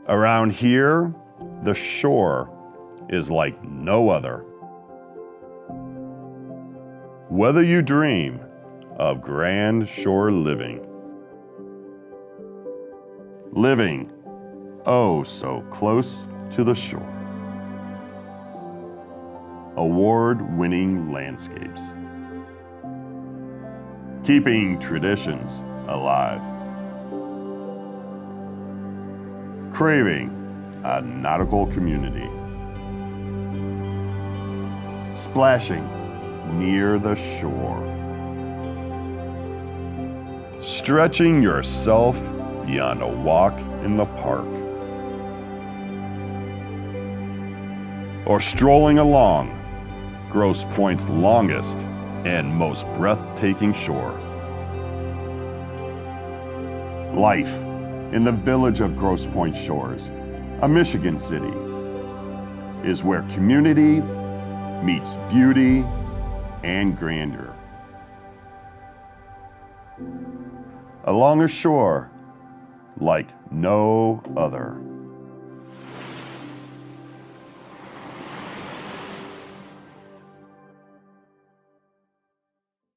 Around here, the shore is like no other. Whether you dream of grand shore living, living oh so close to the shore, award-winning landscapes, keeping traditions alive, craving a nautical community, splashing near the shore, stretching yourself beyond a walk in the park, or strolling along Grosse Pointe's longest and most breathtaking shore. Life in the village of Grosse Pointe Shores, a Michigan city, is where community meets beauty and grandeur. Along a shore like no other.